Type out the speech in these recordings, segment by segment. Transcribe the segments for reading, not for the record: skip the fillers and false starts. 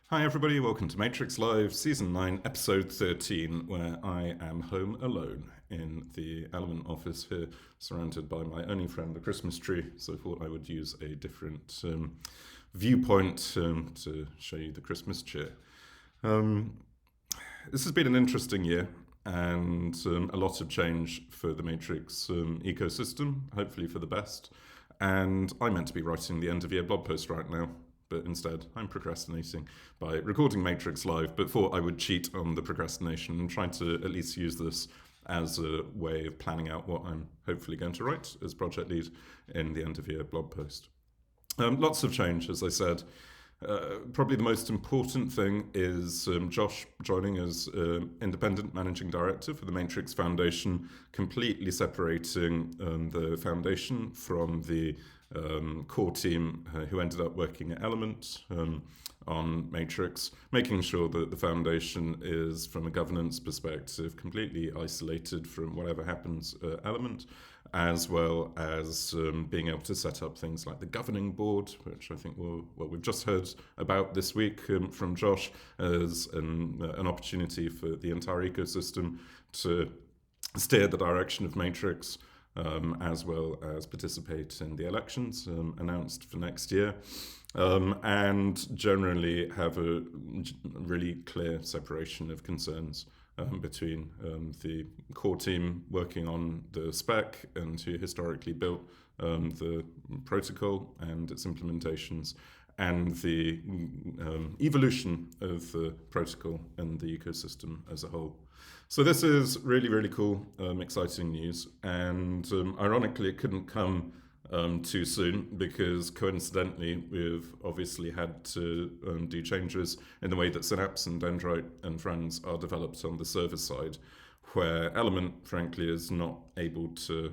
Hi everybody, welcome to Matrix Live, Season 9, Episode 13, where I am home alone in the Element office here, surrounded by my only friend, the Christmas tree, so I thought I would use a different viewpoint to show you the Christmas cheer. This has been an interesting year, and a lot of change for the Matrix ecosystem, hopefully for the best. And I'm meant to be writing the end of year blog post right now, but instead I'm procrastinating by recording Matrix Live. But thought I would cheat on the procrastination and try to at least use this as a way of planning out what I'm hopefully going to write as project lead in the end of year blog post. Lots of change, as I said. Probably the most important thing is Josh joining as independent managing director for the Matrix Foundation, completely separating the foundation from the core team who ended up working at Element on Matrix, making sure that the foundation is, from a governance perspective, completely isolated from whatever happens at Element, as well as being able to set up things like the governing board, which I think we've just heard about this week from Josh, as an opportunity for the entire ecosystem to steer the direction of Matrix, as well as participate in the elections announced for next year, and generally have a really clear separation of concerns between the core team working on the spec and who historically built the protocol and its implementations, and the evolution of the protocol and the ecosystem as a whole. So this is really, really cool, exciting news, and ironically it couldn't come too soon, because coincidentally we've obviously had to do changes in the way that Synapse and Dendrite and Friends are developed on the server side, where Element frankly is not able to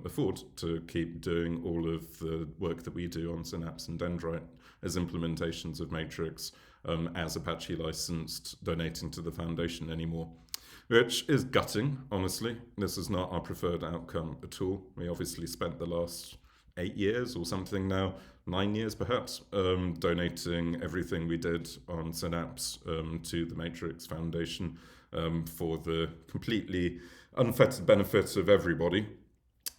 afford to keep doing all of the work that we do on Synapse and Dendrite as implementations of Matrix as Apache licensed, donating to the foundation anymore. Which is gutting, honestly. This is not our preferred outcome at all. We obviously spent the last 8 years or something now, 9 years perhaps, donating everything we did on Synapse to the Matrix Foundation for the completely unfettered benefit of everybody.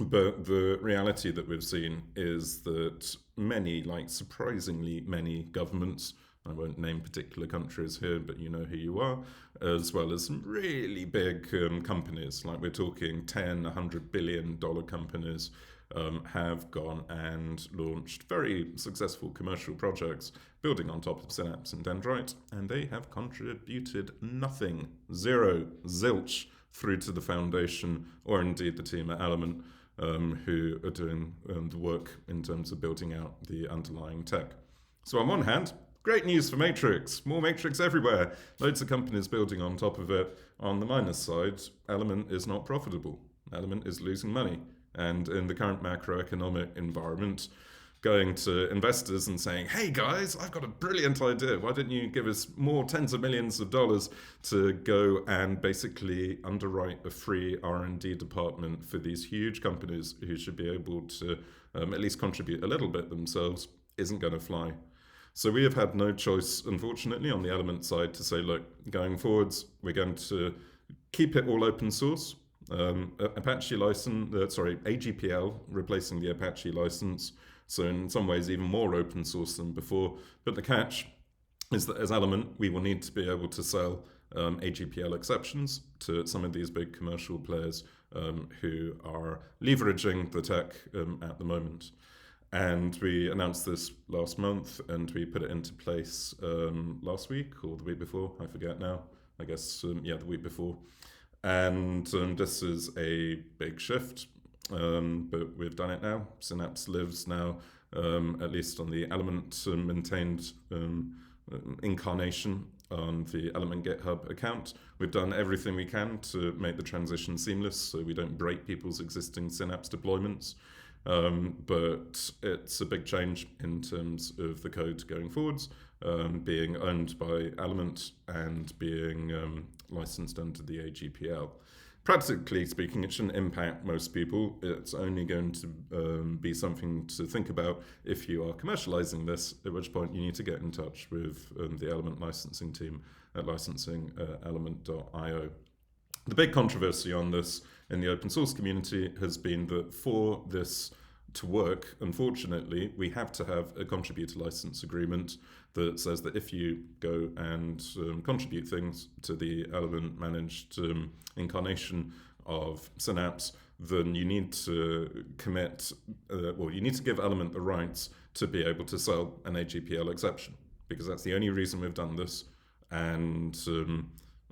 But the reality that we've seen is that many, like surprisingly many governments, I won't name particular countries here, but you know who you are, as well as some really big companies, like we're talking 10, $100 billion companies, have gone and launched very successful commercial projects building on top of Synapse and Dendrite, and they have contributed nothing, zero, zilch, through to the foundation, or indeed the team at Element, who are doing the work in terms of building out the underlying tech. So on one hand, great news for Matrix, more Matrix everywhere, loads of companies building on top of it. On the minus side, Element is not profitable. Element is losing money. And in the current macroeconomic environment, going to investors and saying, hey guys, I've got a brilliant idea. Why don't you give us more tens of millions of dollars to go and basically underwrite a free R&D department for these huge companies who should be able to at least contribute a little bit themselves, isn't going to fly. So we have had no choice, unfortunately, on the Element side to say, look, going forwards, we're going to keep it all open source. Apache license, AGPL replacing the Apache license. So in some ways, even more open source than before. But the catch is that as Element, we will need to be able to sell AGPL exceptions to some of these big commercial players who are leveraging the tech at the moment. And we announced this last month, and we put it into place last week or the week before. I forget now. I guess, the week before. And this is a big shift, but we've done it now. Synapse lives now, at least on the Element maintained incarnation on the Element GitHub account. We've done everything we can to make the transition seamless so we don't break people's existing Synapse deployments. But it's a big change in terms of the code going forwards, being owned by Element and being licensed under the AGPL. Practically speaking, it shouldn't impact most people. It's only going to be something to think about if you are commercializing this, at which point you need to get in touch with the Element licensing team at licensingelement.io. The big controversy on this in the open source community has been that for this to work, unfortunately, we have to have a contributor license agreement that says that if you go and contribute things to the Element managed incarnation of Synapse, then you need to commit, you need to give Element the rights to be able to sell an AGPL exception, because that's the only reason we've done this, and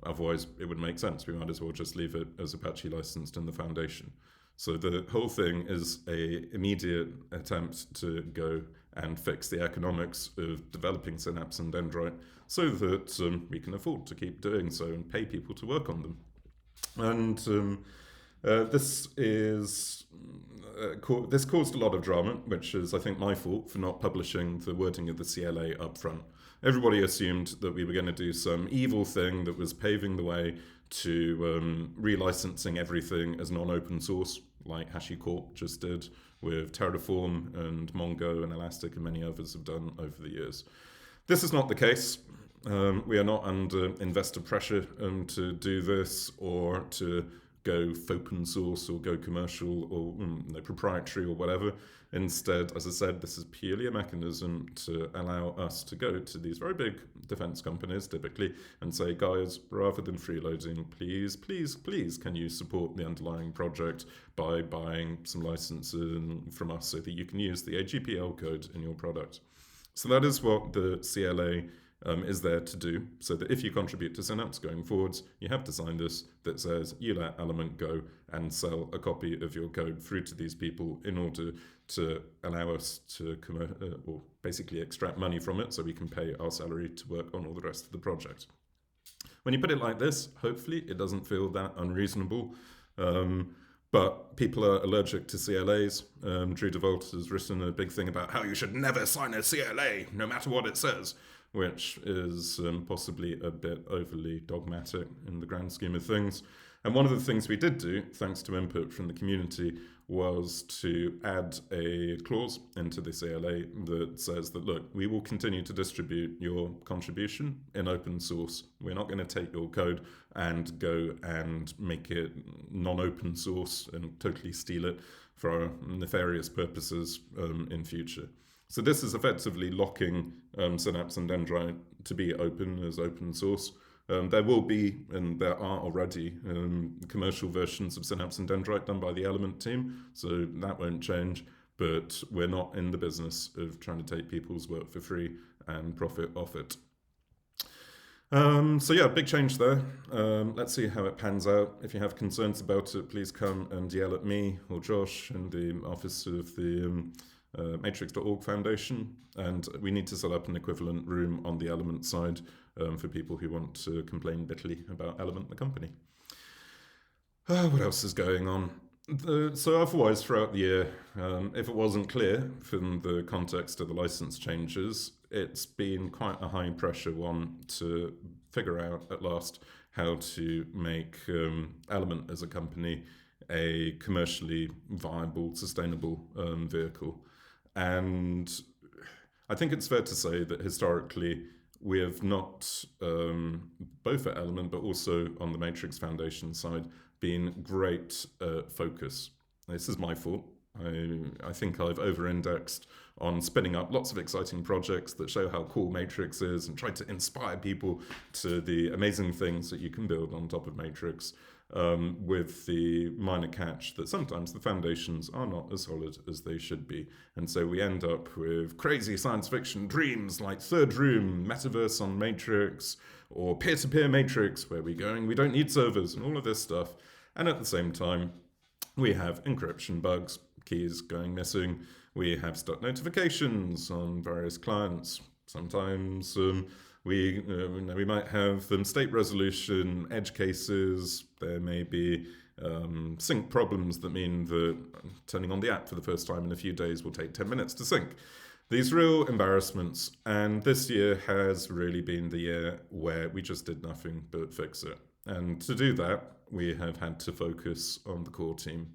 otherwise it would make sense. We might as well just leave it as Apache licensed in the foundation. So the whole thing is an immediate attempt to go and fix the economics of developing Synapse and Dendrite so that we can afford to keep doing so and pay people to work on them. And this caused a lot of drama, which is, I think, my fault for not publishing the wording of the CLA up front. Everybody assumed that we were going to do some evil thing that was paving the way to relicensing everything as non-open source, like HashiCorp just did with Terraform and Mongo and Elastic and many others have done over the years. This is not the case. We are not under investor pressure to do this or to go open source or go commercial or proprietary or whatever. Instead, as I said, this is purely a mechanism to allow us to go to these very big defense companies, typically, and say, guys, rather than freeloading, please, please, please, can you support the underlying project by buying some licensing from us so that you can use the AGPL code in your product? So that is what the CLA is there to do, so that if you contribute to Synapse going forwards, you have to sign this that says you let Element go and sell a copy of your code through to these people in order to allow us to or basically extract money from it so we can pay our salary to work on all the rest of the project. When you put it like this, hopefully it doesn't feel that unreasonable. But people are allergic to CLAs. Drew DeVault has written a big thing about how you should never sign a CLA, no matter what it says, which is possibly a bit overly dogmatic in the grand scheme of things. And one of the things we did do, thanks to input from the community, was to add a clause into the CLA that says that, look, we will continue to distribute your contribution in open source. We're not going to take your code and go and make it non-open source and totally steal it for nefarious purposes in future. So this is effectively locking Synapse and Dendrite to be open as open source. There will be, and there are already, commercial versions of Synapse and Dendrite done by the Element team, so that won't change, but we're not in the business of trying to take people's work for free and profit off it. So yeah, big change there. Let's see how it pans out. If you have concerns about it, please come and yell at me or Josh in the office of the matrix.org Foundation, and we need to set up an equivalent room on the Element side for people who want to complain bitterly about Element, the company. What else is going on? So otherwise, throughout the year, if it wasn't clear from the context of the license changes, it's been quite a high-pressure one to figure out at last how to make Element as a company a commercially viable, sustainable vehicle. And I think it's fair to say that historically we have not, both at Element but also on the Matrix Foundation side, been great focus. This is my fault. I think I've over-indexed on spinning up lots of exciting projects that show how cool Matrix is and try to inspire people to the amazing things that you can build on top of Matrix. With the minor catch that sometimes the foundations are not as solid as they should be. And so we end up with crazy science fiction dreams like Third Room, Metaverse on Matrix, or peer-to-peer Matrix, where we don't need servers and all of this stuff. And at the same time, we have encryption bugs, keys going missing. We have stuck notifications on various clients. Sometimes we might have state resolution, edge cases. There may be sync problems that mean that turning on the app for the first time in a few days will take 10 minutes to sync. These real embarrassments, and this year has really been the year where we just did nothing but fix it. And to do that, we have had to focus on the core team.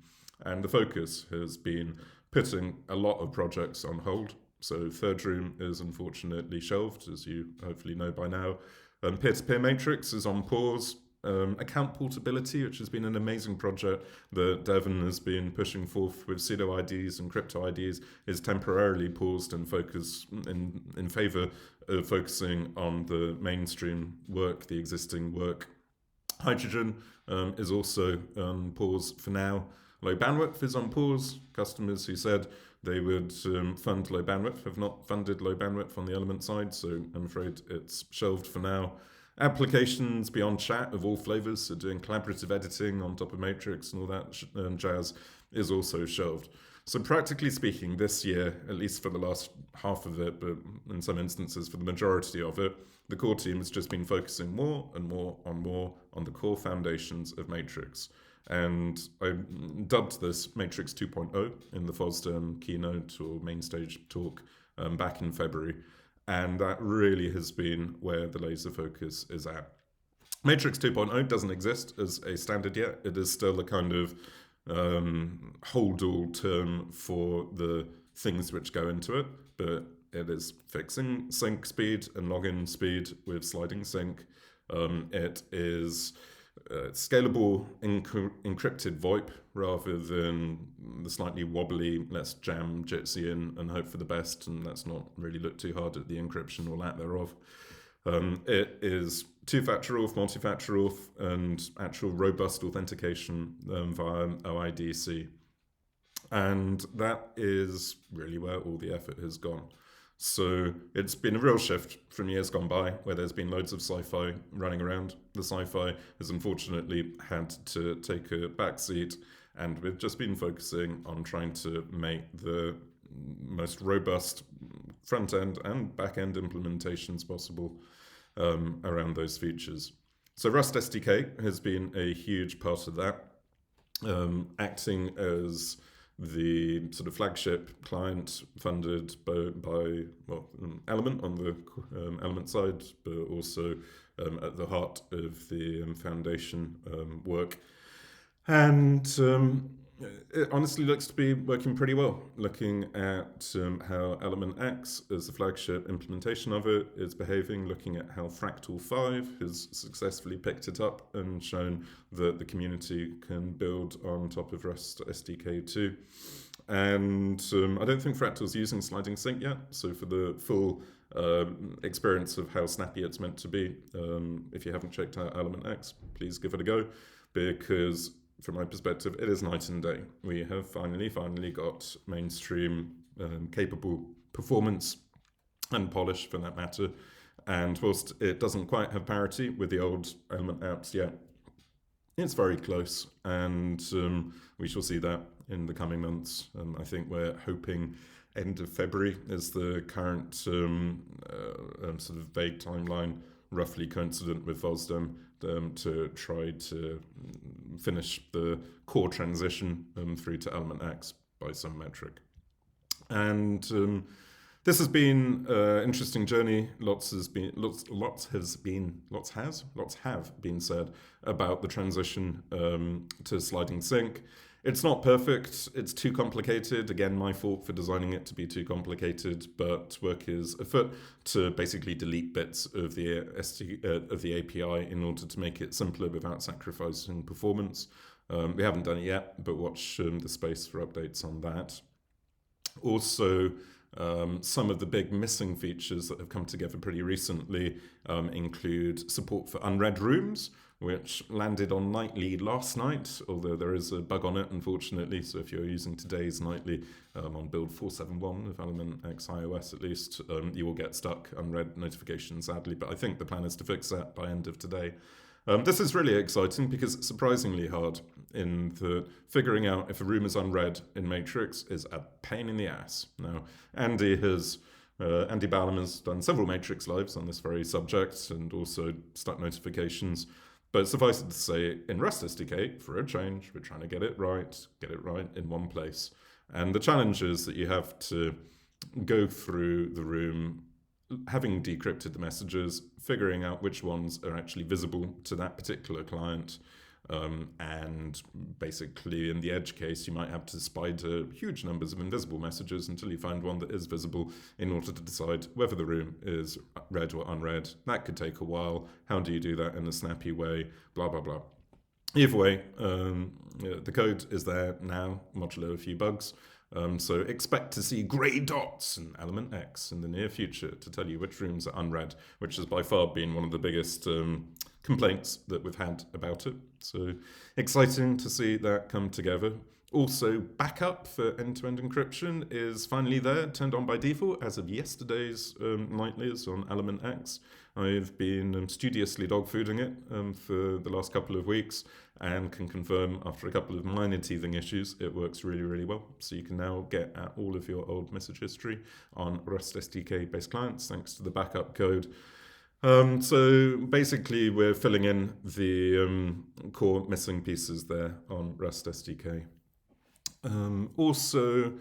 And the focus has been putting a lot of projects on hold. So Third Room is unfortunately shelved, as you hopefully know by now. Peer-to-peer Matrix is on pause. Account portability, which has been an amazing project that Devon has been pushing forth with pseudo IDs and crypto IDs, is temporarily paused and focus in favour of focusing on the mainstream work, the existing work. Hydrogen is also on pause for now. Low bandwidth is on pause. Customers who said they would fund low bandwidth have not funded low bandwidth on the Element side, so I'm afraid it's shelved for now. Applications beyond chat of all flavors, so doing collaborative editing on top of Matrix and all that jazz, is also shelved. So practically speaking, this year, at least for the last half of it, but in some instances for the majority of it, the core team has just been focusing more and more on the core foundations of Matrix. And I dubbed this Matrix 2.0 in the FOSDEM keynote or main stage talk back in February. And that really has been where the laser focus is at. Matrix 2.0 doesn't exist as a standard yet. It is still a kind of hold-all term for the things which go into it, but it is fixing sync speed and login speed with sliding sync. It is scalable encrypted VoIP rather than the slightly wobbly, let's jam Jitsi in and hope for the best, and let's not really look too hard at the encryption or lack thereof. It is two-factor auth, multi-factor auth, and actual robust authentication via OIDC. And that is really where all the effort has gone. So it's been a real shift from years gone by where there's been loads of sci-fi running around. The sci-fi has unfortunately had to take a backseat, and we've just been focusing on trying to make the most robust front-end and back-end implementations possible around those features. So Rust SDK has been a huge part of that, acting as the sort of flagship client funded by Element on the Element side, but also at the heart of the foundation work. And it honestly looks to be working pretty well, looking at how Element X as the flagship implementation of it is behaving, looking at how Fractal 5 has successfully picked it up and shown that the community can build on top of Rust SDK 2. And I don't think Fractal's using sliding sync yet, so for the full experience of how snappy it's meant to be, if you haven't checked out Element X, please give it a go, because from my perspective, it is night and day. We have finally got mainstream capable performance and polish for that matter. And whilst it doesn't quite have parity with the old Element apps yet, it's very close. And we shall see that in the coming months. I think we're hoping end of February is the current sort of vague timeline, roughly coincident with FOSDEM, to try to finish the core transition through to Element X by some metric. And this has been an interesting journey. Lots have been said about the transition to sliding sync. It's not perfect, it's too complicated. Again, my fault for designing it to be too complicated, but work is afoot to basically delete bits of the API in order to make it simpler without sacrificing performance. We haven't done it yet, but watch the space for updates on that. Also, some of the big missing features that have come together pretty recently include support for unread rooms, which landed on Nightly last night, although there is a bug on it, unfortunately. So if you're using today's Nightly on build 471 of Element X iOS at least, you will get stuck unread notifications, sadly. But I think the plan is to fix that by end of today. This is really exciting because it's surprisingly hard in the figuring out if a room is unread in Matrix is a pain in the ass. Now, Andy Ballum has done several Matrix lives on this very subject and also stuck notifications. But suffice it to say, in Rust SDK, for a change, we're trying to get it right in one place. And the challenge is that you have to go through the room having decrypted the messages, figuring out which ones are actually visible to that particular client. And basically, in the edge case, you might have to spider huge numbers of invisible messages until you find one that is visible in order to decide whether the room is read or unread. That could take a while. How do you do that in a snappy way? Blah, blah, blah. Either way, the code is there now, modulo a few bugs. So expect to see grey dots in element X in the near future to tell you which rooms are unread, which has by far been one of the biggest complaints that we've had about it. So exciting to see that come together. Also, backup for end-to-end encryption is finally there, turned on by default as of yesterday's nightlies on element X. I've been studiously dogfooding it for the last couple of weeks and can confirm after a couple of minor teething issues, it works really, really well. So you can now get at all of your old message history on Rust SDK-based clients thanks to the backup code. So basically, we're filling in the core missing pieces there on Rust SDK. Also,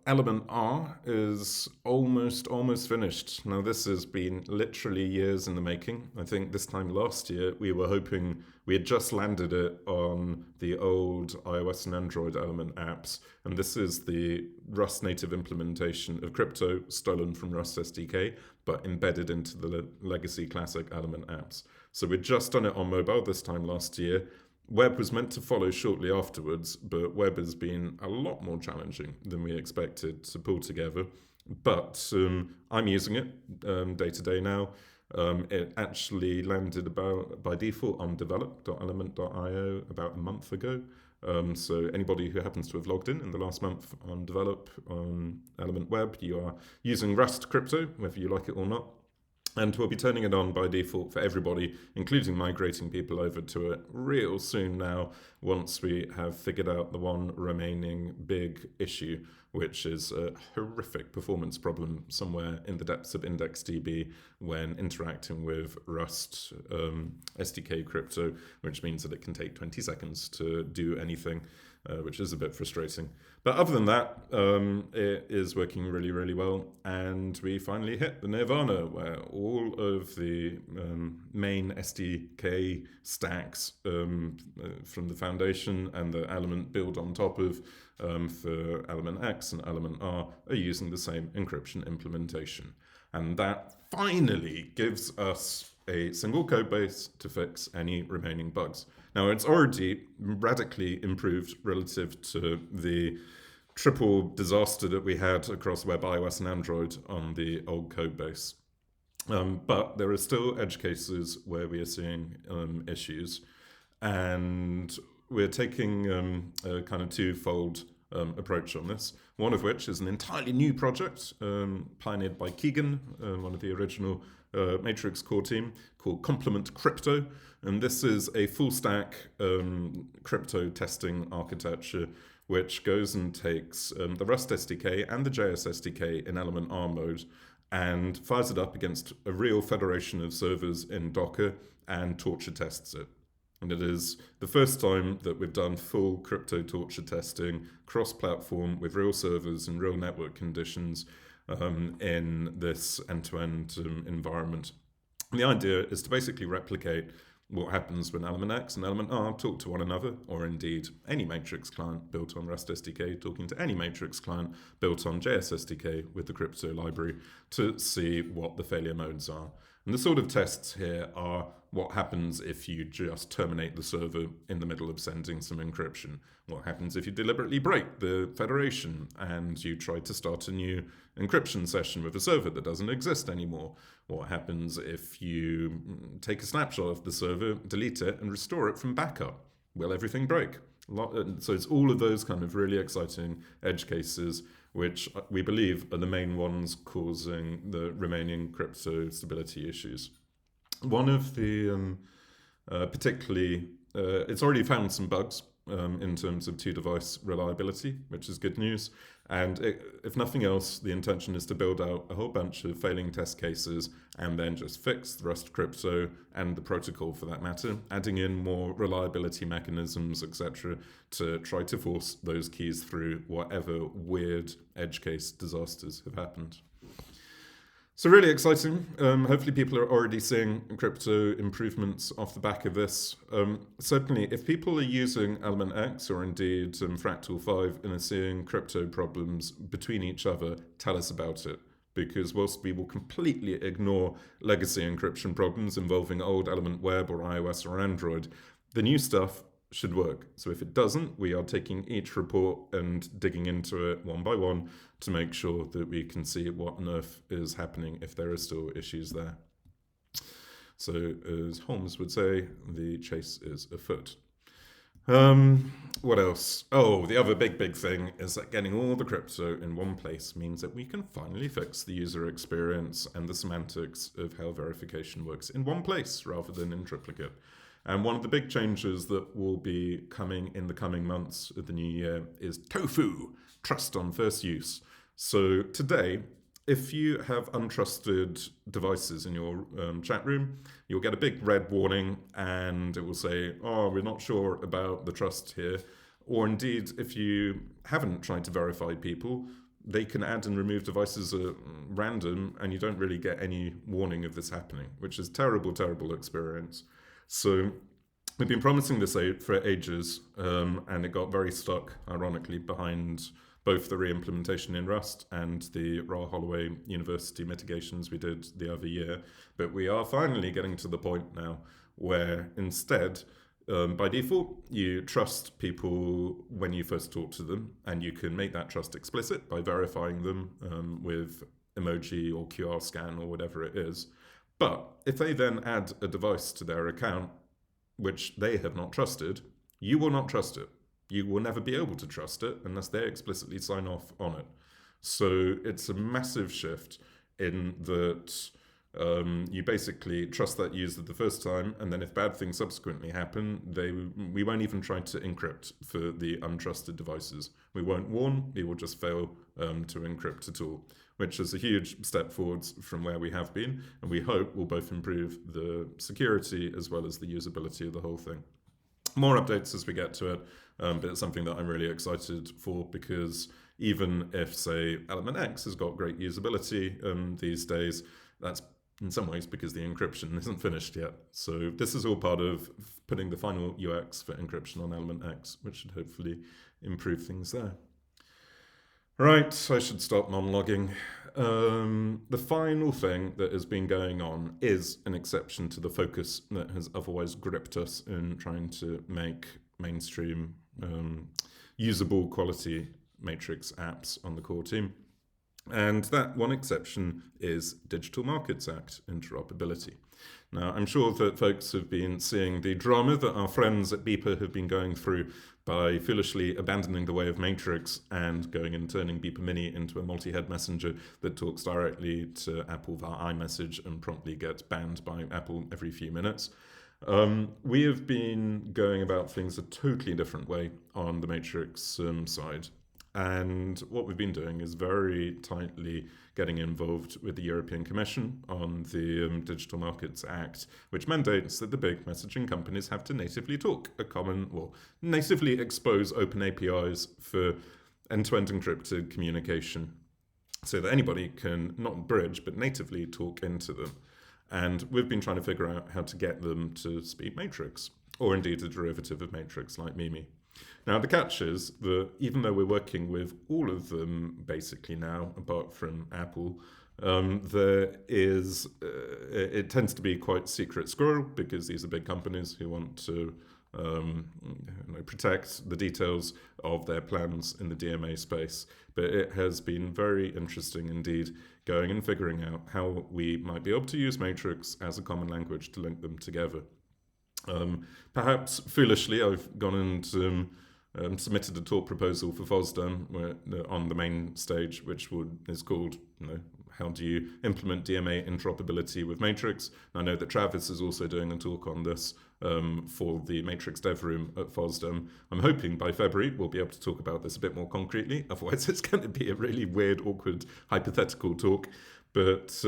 Element R is almost finished. Now, this has been literally years in the making. I think this time last year, we were hoping we had just landed it on the old iOS and Android Element apps. And this is the Rust native implementation of crypto stolen from Rust SDK, but embedded into the legacy classic Element apps. So we'd just done it on mobile this time last year. Web was meant to follow shortly afterwards, but web has been a lot more challenging than we expected to pull together. But I'm using it day to day now. It actually landed by default on develop.element.io about a month ago. So anybody who happens to have logged in the last month on Develop on Element Web, you are using Rust crypto, whether you like it or not. And we'll be turning it on by default for everybody, including migrating people over to it real soon now, once we have figured out the one remaining big issue, which is a horrific performance problem somewhere in the depths of IndexedDB when interacting with Rust SDK crypto, which means that it can take 20 seconds to do anything, which is a bit frustrating. But other than that, it is working really, really well. And we finally hit the nirvana where all of the main SDK stacks from the foundation and the element build on top of for element X and element R are using the same encryption implementation. And that finally gives us a single code base to fix any remaining bugs. Now, it's already radically improved relative to the triple disaster that we had across web, iOS, and Android on the old code base. But there are still edge cases where we are seeing issues. And we're taking a kind of twofold approach on this. One of which is an entirely new project pioneered by Keegan, one of the original Matrix core team, called Complement Crypto. And this is a full stack crypto testing architecture which goes and takes the Rust SDK and the JS SDK in Element R mode and fires it up against a real federation of servers in Docker and torture tests it. And it is the first time that we've done full crypto torture testing cross-platform with real servers and real network conditions in this end-to-end environment. And the idea is to basically replicate what happens when element X and element R talk to one another, or indeed any Matrix client built on Rust SDK talking to any Matrix client built on JS SDK with the crypto library to see what the failure modes are. And the sort of tests here are what happens if you just terminate the server in the middle of sending some encryption. What happens if you deliberately break the federation and you try to start a new encryption session with a server that doesn't exist anymore? What happens if you take a snapshot of the server, delete it, and restore it from backup? Will everything break? So it's all of those kind of really exciting edge cases, which we believe are the main ones causing the remaining crypto stability issues. One of the particularly, it's already found some bugs in terms of two-device reliability, which is good news. And if nothing else, the intention is to build out a whole bunch of failing test cases and then just fix the Rust crypto and the protocol for that matter, adding in more reliability mechanisms, etc., to try to force those keys through whatever weird edge case disasters have happened. So really exciting. Hopefully people are already seeing crypto improvements off the back of this. Certainly, if people are using Element X or indeed Fractal 5 and are seeing crypto problems between each other, tell us about it. Because whilst we will completely ignore legacy encryption problems involving old Element Web or iOS or Android, the new stuff should work. So if it doesn't, we are taking each report and digging into it one by one to make sure that we can see what on earth is happening if there are still issues there. So as Holmes would say, the chase is afoot. What else? Oh, the other big thing is that getting all the crypto in one place means that we can finally fix the user experience and the semantics of how verification works in one place rather than in triplicate. And one of the big changes that will be coming in the coming months of the new year is TOFU, trust on first use. So today, if you have untrusted devices in your chat room, you'll get a big red warning and it will say, oh, we're not sure about the trust here. Or indeed, if you haven't tried to verify people, they can add and remove devices at random and you don't really get any warning of this happening, which is terrible experience. So we've been promising this for ages, and it got very stuck, ironically, behind both the re-implementation in Rust and the Ra Holloway University mitigations we did the other year. But we are finally getting to the point now where instead, by default, you trust people when you first talk to them, and you can make that trust explicit by verifying them with emoji or QR scan or whatever it is. But if they then add a device to their account which they have not trusted, you will not trust it. You will never be able to trust it unless they explicitly sign off on it. So it's a massive shift in that you basically trust that user the first time, and then if bad things subsequently happen, we won't even try to encrypt for the untrusted devices. We won't warn, we will just fail to encrypt at all, which is a huge step forwards from where we have been, and we hope will both improve the security as well as the usability of the whole thing. More updates as we get to it, but it's something that I'm really excited for because even if, say, Element X has got great usability these days, that's in some ways because the encryption isn't finished yet. So this is all part of putting the final UX for encryption on Element X, which should hopefully improve things there. Right, I should stop monologuing. The final thing that has been going on is an exception to the focus that has otherwise gripped us in trying to make mainstream usable quality matrix apps on the core team. And that one exception is Digital Markets Act interoperability. Now, I'm sure that folks have been seeing the drama that our friends at Beeper have been going through by foolishly abandoning the way of Matrix and going and turning Beeper Mini into a multi-head messenger that talks directly to Apple via iMessage and promptly gets banned by Apple every few minutes. We have been going about things a totally different way on the Matrix side. And what we've been doing is very tightly getting involved with the European Commission on the Digital Markets Act, which mandates that the big messaging companies have to natively natively expose open APIs for end-to-end encrypted communication so that anybody can not bridge, but natively talk into them. And we've been trying to figure out how to get them to speak Matrix, or indeed a derivative of Matrix like Mimi. Now, the catch is that even though we're working with all of them basically now, apart from Apple, it tends to be quite secret squirrel because these are big companies who want to protect the details of their plans in the DMA space. But it has been very interesting indeed going and figuring out how we might be able to use Matrix as a common language to link them together. Perhaps foolishly, I've gone and submitted a talk proposal for FOSDEM on the main stage, which is called, how do you implement DMA interoperability with Matrix? I know that Travis is also doing a talk on this for the Matrix Dev Room at FOSDEM. I'm hoping by February we'll be able to talk about this a bit more concretely. Otherwise, it's going to be a really weird, awkward, hypothetical talk. But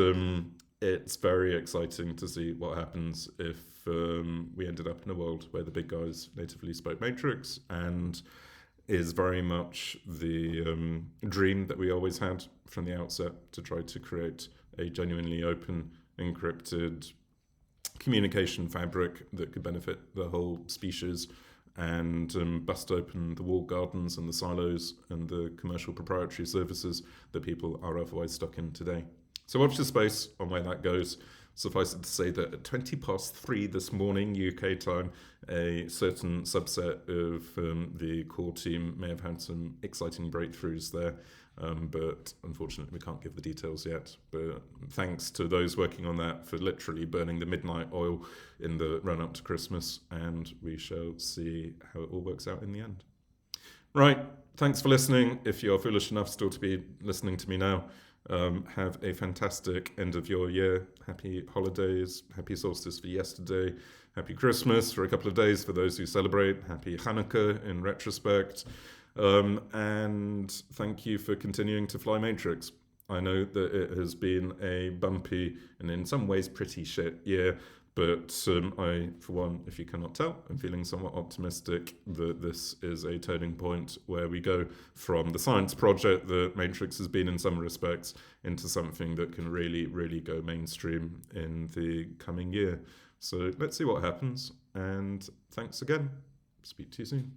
it's very exciting to see what happens if we ended up in a world where the big guys natively spoke Matrix, and is very much the dream that we always had from the outset to try to create a genuinely open, encrypted communication fabric that could benefit the whole species and bust open the walled gardens and the silos and the commercial proprietary services that people are otherwise stuck in today. So watch the space on where that goes. Suffice it to say that at 3:20 this morning, UK time, a certain subset of the core team may have had some exciting breakthroughs there. But unfortunately, we can't give the details yet. But thanks to those working on that for literally burning the midnight oil in the run-up to Christmas, and we shall see how it all works out in the end. Right, thanks for listening. If you're foolish enough still to be listening to me now, have a fantastic end of your year. Happy holidays, happy solstice for yesterday, happy Christmas for a couple of days for those who celebrate, happy Hanukkah in retrospect. And thank you for continuing to fly Matrix. I know that it has been a bumpy and in some ways pretty shit year, but I, for one, if you cannot tell, I'm feeling somewhat optimistic that this is a turning point where we go from the science project that Matrix has been in some respects into something that can really, really go mainstream in the coming year. So let's see what happens, and thanks again. Speak to you soon.